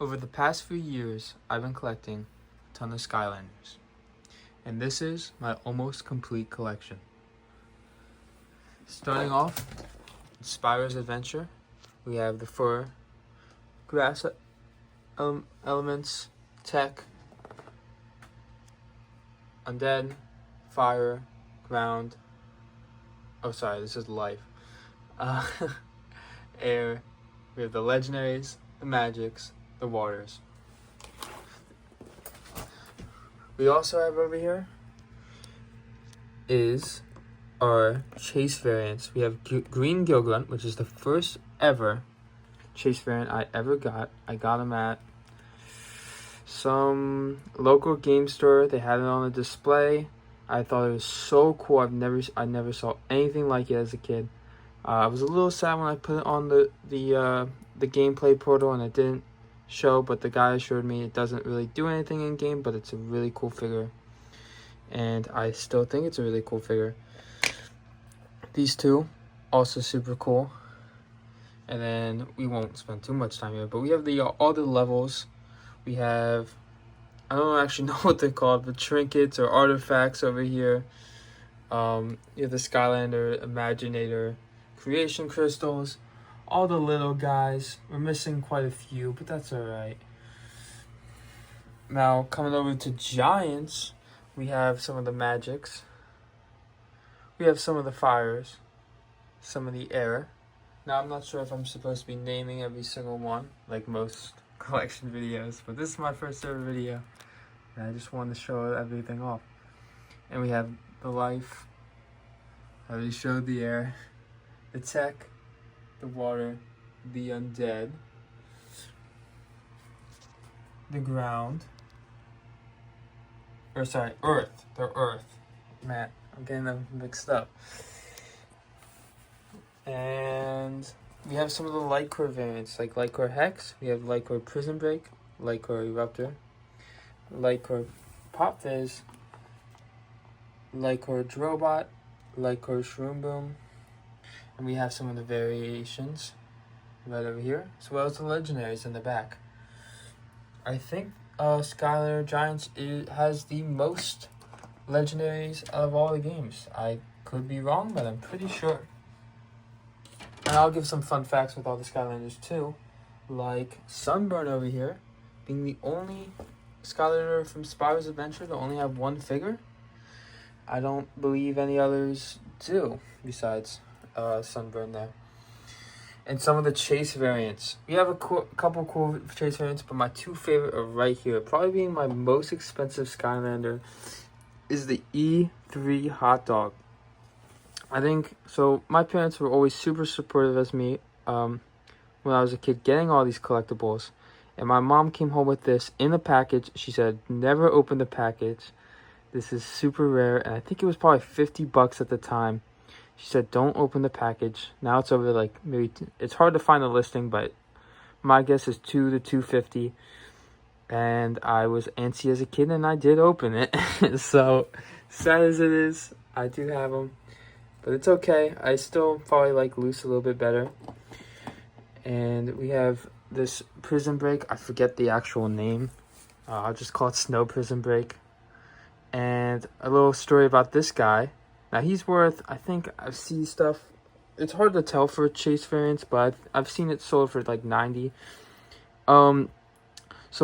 Over the past few years, I've been collecting a ton of Skylanders, and this is my almost complete collection. Starting off, Spyro's Adventure, we have the fur, grass elements, tech, undead, fire, ground. Oh, sorry, this is life. Air. We have the legendaries, the magics, the waters. We also have over here is our chase variants. We have Green Gilgrunt, which is the first ever chase variant I ever got. I got them at some local game store. They had it on a display. I thought it was so cool. I never saw anything like it as a kid. I was a little sad when I put it on the gameplay portal and it didn't show, but the guy assured me it doesn't really do anything in game, but it's a really cool figure, and I still think it's a really cool figure. These two also super cool, and then we won't spend too much time here, but we have all the levels. We have, I don't actually know what they're called, but trinkets or artifacts over here. You have the Skylander Imaginator creation crystals, all the little guys. We're missing quite a few, but that's alright. Now, coming over to Giants, we have some of the magics. We have some of the fires, some of the air. Now, I'm not sure if I'm supposed to be naming every single one, like most collection videos, but this is my first ever video, and I just wanted to show everything off. And we have the life. I already showed the air, the tech, the water, the undead, the ground, earth, the earth. Man, I'm getting them mixed up. And we have some of the Lightcore variants, like Lightcore Hex. We have Lightcore Prison Break, Lightcore Eruptor, Lightcore Pop Fizz, Lightcore Drobot, Lightcore Shroom Boom. And we have some of the variations right over here, as well as the legendaries in the back. I think Skylander Giants has the most legendaries out of all the games. I could be wrong, but I'm pretty sure. And I'll give some fun facts with all the Skylanders too, like Sunburn over here being the only Skylander from Spyro's Adventure to only have one figure. I don't believe any others do besides Sunburn there. And some of the chase variants. We have a couple cool chase variants, but my two favorite are right here. Probably being my most expensive Skylander is the E3 Hot Dog. I think, so my parents were always super supportive as me when I was a kid getting all these collectibles. And my mom came home with this in a package. She said, never open the package. This is super rare. And I think it was probably $50 at the time. She said, don't open the package. Now it's over like maybe, it's hard to find a listing, but my guess is $200 to $250. And I was antsy as a kid and I did open it. So sad as it is, I do have them. But it's okay. I still probably like Loose a little bit better. And we have this Prison Break. I forget the actual name. I'll just call it Snow Prison Break. And a little story about this guy. Now he's worth, I think I've seen stuff. It's hard to tell for chase variants, but I've seen it sold for like 90. So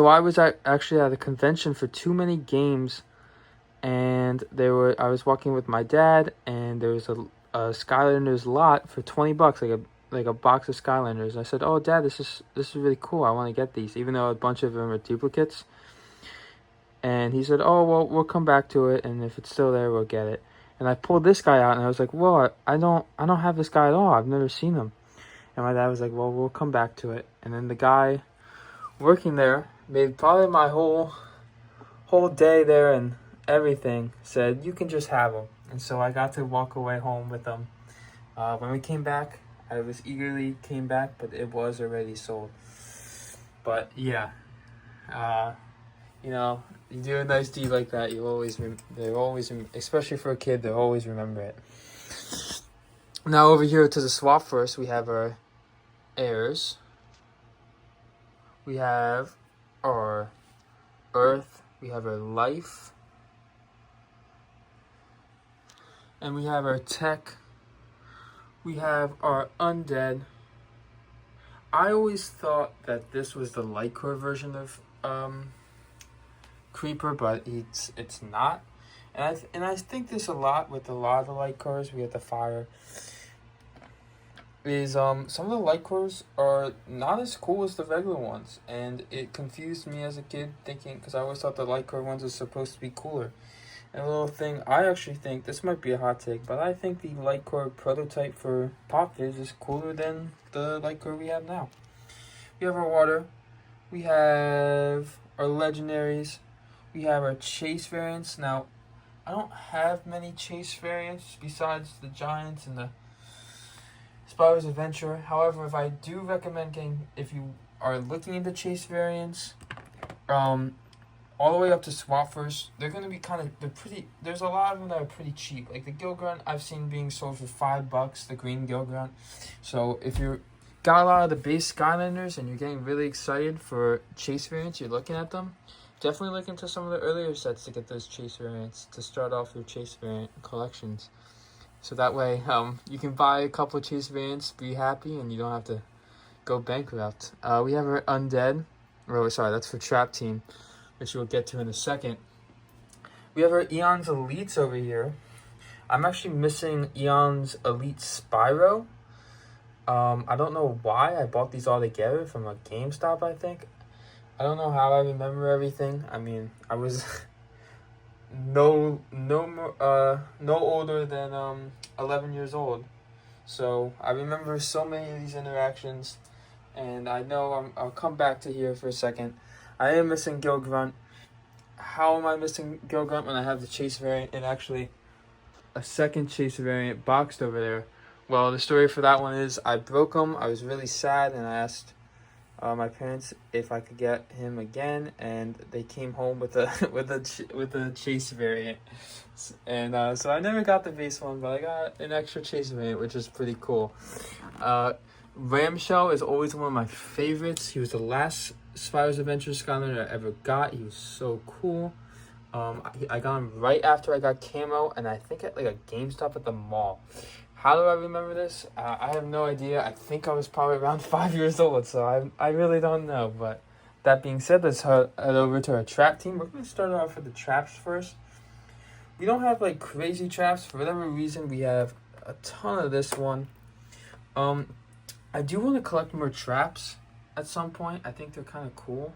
I was actually at a convention for Too Many Games. And I was walking with my dad, and there was a Skylanders lot for $20, like a box of Skylanders. I said, "Oh, Dad, this is really cool. I want to get these," even though a bunch of them are duplicates. And he said, "Oh, well, we'll come back to it, and if it's still there, we'll get it." And I pulled this guy out, and I was like, "Whoa, I don't have this guy at all. I've never seen him." And my dad was like, "Well, we'll come back to it." And then the guy working there made probably my whole day there and everything, said, "You can just have them." And so I got to walk away home with them. When we came back, I was eagerly came back, but it was already sold. But yeah, you know, you do a nice deed like that, they always, especially for a kid, they always remember it. Now over here to the swap first, we have our heirs. We have our Earth, we have our Life, and we have our Tech, we have our Undead. I always thought that this was the Lightcore version of Creeper, but it's not. And I think this a lot with a lot of the Lightcores. We have the Fire. Is some of the Lightcores are not as cool as the regular ones, and it confused me as a kid thinking, because I always thought the Lightcore ones were supposed to be cooler. And a little thing, I actually think, this might be a hot take, but I think the Lightcore prototype for Pop Fizz is cooler than the Lightcore we have now. We have our Water, we have our Legendaries, we have our Chase variants. Now, I don't have many Chase variants besides the Giants and the Spyro's Adventure. However, if I do recommend getting, if you are looking into Chase variants, all the way up to Swap First, they're going to be they're pretty, there's a lot of them that are pretty cheap. Like the Gilgrunt, I've seen being sold for $5, the green Gilgrunt. So if you're got a lot of the base Skylanders and you're getting really excited for Chase variants, you're looking at them, definitely look into some of the earlier sets to get those Chase variants to start off your Chase variant collections. So that way, you can buy a couple of Chase variants, be happy, and you don't have to go bankrupt. We have our Undead. Oh, sorry, that's for Trap Team, which we'll get to in a second. We have our Eon's Elites over here. I'm actually missing Eon's Elite Spyro. I don't know why I bought these all together from a GameStop, I think. I don't know how I remember everything. I mean, I was no older than 11 years old. So I remember so many of these interactions, and I know I'll come back to here for a second. I am missing Gilgrunt. How am I missing Gilgrunt when I have the Chase variant and actually a second Chase variant boxed over there? Well, the story for that one is I broke him. I was really sad, and I asked my parents if I could get him again, and they came home with a Chase variant. And so I never got the base one, but I got an extra Chase variant, which is pretty cool. Ramshell is always one of my favorites. He was the last Spyro's Adventure Skylander I ever got. He was so cool. I got him right after I got Camo, and I think at like a GameStop at the mall. How do I remember this? I have no idea. I think I was probably around 5 years old, so I really don't know. But that being said, let's head over to our Trap Team. We're going to start off with the traps first. We don't have like crazy traps. For whatever reason, we have a ton of this one. I do want to collect more traps at some point. I think they're kind of cool.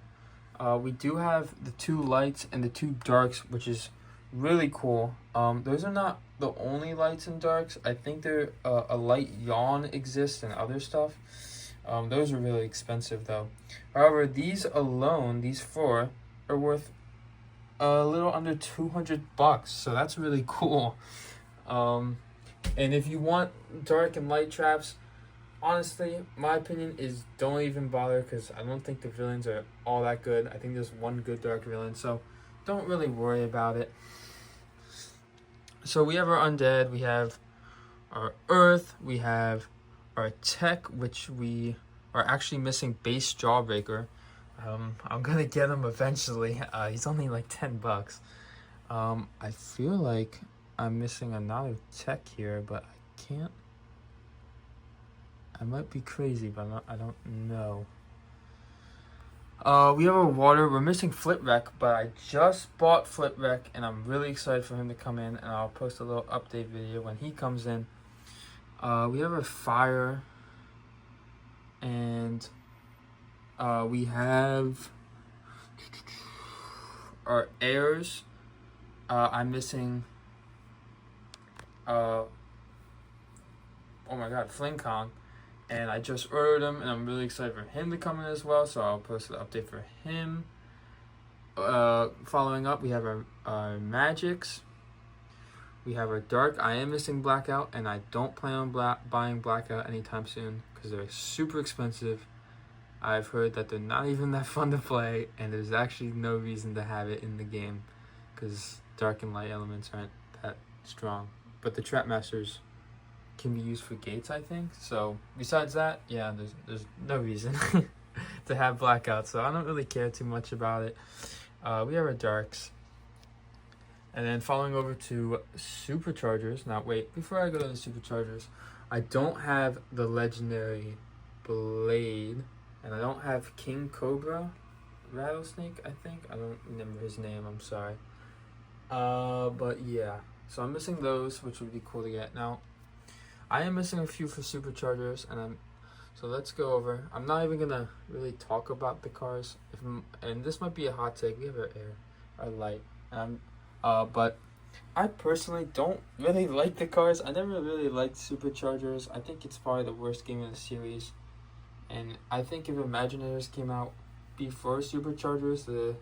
We do have the 2 lights and the 2 darks, which is really cool. Those are not the only lights and darks. I think there a light yawn exists and other stuff. Those are really expensive though. However, these alone, these 4, are worth a little under $200, so that's really cool. And if you want dark and light traps, honestly, my opinion is don't even bother, because I don't think the villains are all that good. I think there's one good dark villain, so don't really worry about it. So we have our Undead, we have our Earth, we have our Tech, which we are actually missing Base Jawbreaker. I'm gonna get him eventually. He's only like $10. I feel like I'm missing another Tech here, but I can't. I might be crazy, but I don't know. We have a Water. We're missing Flipwreck, but I just bought Flipwreck, and I'm really excited for him to come in, and I'll post a little update video when he comes in. We have a Fire, and we have our Airs. I'm missing, oh my god, Fling Kong. And I just ordered him, and I'm really excited for him to come in as well, so I'll post an update for him. Following up, we have our Magics. We have our Dark. I am missing Blackout, and I don't plan on buying Blackout anytime soon, because they're super expensive. I've heard that they're not even that fun to play, and there's actually no reason to have it in the game, because Dark and Light elements aren't that strong. But the Trap Masters can be used for gates, I think. So besides that, yeah, there's no reason. to have blackouts, so I don't really care too much about it. We have our darks. And then following over to superchargers. Now, wait, before I go to the superchargers, I don't have the legendary blade, and I don't have King Cobra Rattlesnake, I think. I don't remember his name, I'm sorry. But yeah, so I'm missing those, which would be cool to get. Now, I am missing a few for superchargers, and so let's go over. I'm not even gonna really talk about the cars, and this might be a hot take. We have our light, but I personally don't really like the cars. I never really liked superchargers. I think it's probably the worst game in the series, and I think if Imagineers came out before superchargers,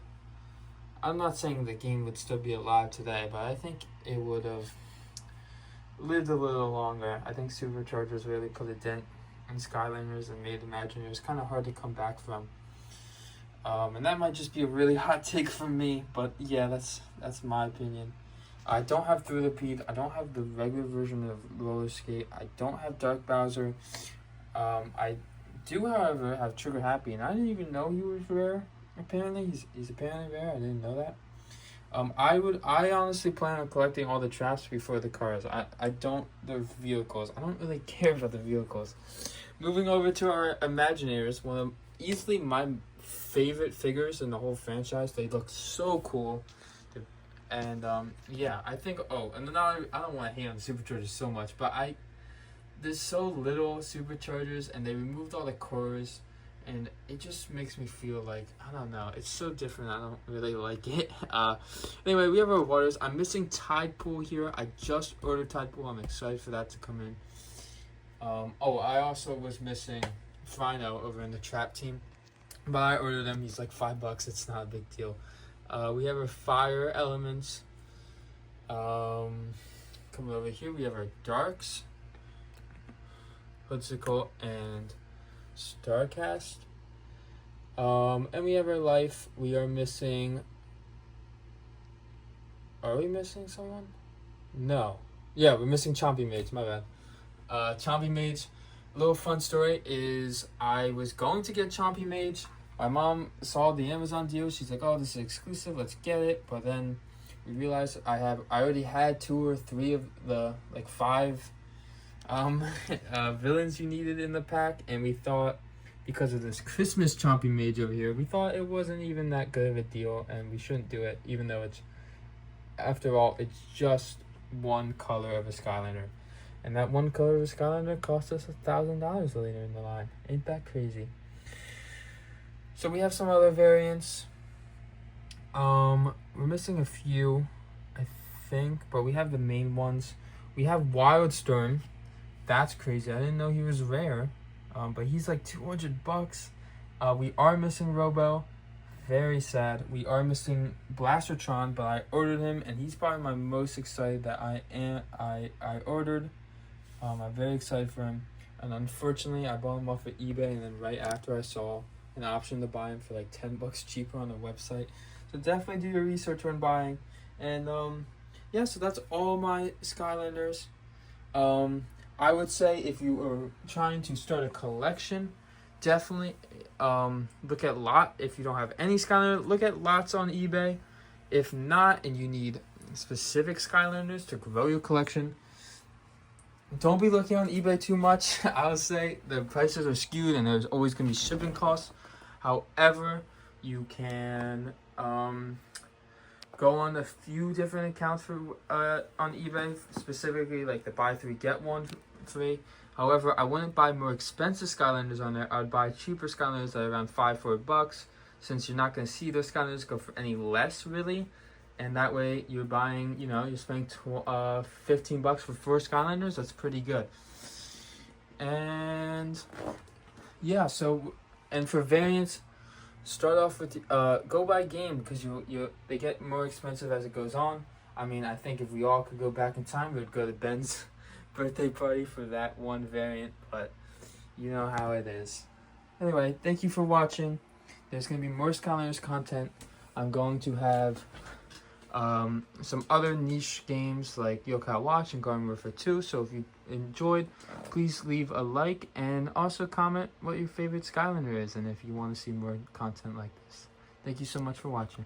I'm not saying the game would still be alive today, but I think it would have lived a little longer. I think superchargers really put a dent in Skylanders and made Imagineers kind of hard to come back from. And that might just be a really hot take from me, but yeah, that's my opinion. I don't have Thrillipede. I don't have the regular version of Roller Skate. I don't have Dark Bowser. I do, however, have Trigger Happy, and I didn't even know he was rare. Apparently, he's apparently rare. I didn't know that. I honestly plan on collecting all the traps before the cars. The vehicles. I don't really care about the vehicles. Moving over to our Imagineers, one of easily my favorite figures in the whole franchise. They look so cool. And yeah, I think. Oh, and then I don't want to hate on the superchargers so much, but there's so little superchargers, and they removed all the cores. And it just makes me feel like, I don't know, it's so different. I don't really like it. Anyway, we have our waters. I'm missing Tide Pool here. I just ordered Tide Pool. I'm excited for that to come in. I also was missing Frino over in the trap team, but I ordered him. He's like $5. It's not a big deal. We have our fire elements. Coming over here, we have our darks, Hoodsicle, and Starcast. And we have our life. We are missing. Are we missing someone? No. Yeah, we're missing Chompy Mage. My bad. Chompy Mage. A little fun story is I was going to get Chompy Mage. My mom saw the Amazon deal. She's like, "Oh, this is exclusive. Let's get it." But then we realized I already had 2 or 3 of the 5 villains you needed in the pack, and we thought, because of this Christmas Chompy Mage over here, we thought it wasn't even that good of a deal, and we shouldn't do it, even though after all, it's just one color of a Skylander, and that one color of a Skylander cost us $1,000 later in the line. Ain't that crazy? So we have some other variants. We're missing a few, I think, but we have the main ones. We have Wildstorm. That's crazy. I didn't know he was rare. But he's like $200. We are missing Robo. Very sad. We are missing Blastertron, but I ordered him, and he's probably my most excited that I ordered. I'm very excited for him. And unfortunately, I bought him off of eBay, and then right after I saw an option to buy him for like $10 cheaper on the website. So definitely do your research when buying. And yeah, so that's all my Skylanders. I would say if you are trying to start a collection, definitely look at Lot. If you don't have any Skylanders, look at Lots on eBay. If not, and you need specific Skylanders to grow your collection, don't be looking on eBay too much. I would say the prices are skewed, and there's always going to be shipping costs. However, you can go on a few different accounts for on eBay, specifically like the buy 3 get 1 free. However, I wouldn't buy more expensive Skylanders on there. I would buy cheaper Skylanders at around $5-4, since you're not going to see those Skylanders go for any less really. And that way you're buying, you're spending $15 for 4 Skylanders. That's pretty good. And yeah, and for variants, start off with go by game, because they get more expensive as it goes on. I mean, I think if we all could go back in time, we would go to Ben's birthday party for that one variant, but you know how it is. Anyway, thank you for watching. There's going to be more Skylanders content. I'm going to have some other niche games like Yokai Watch and Garden Warfare 2. So if you enjoyed, please leave a like and also comment what your favorite Skylander is and if you want to see more content like this. Thank you so much for watching.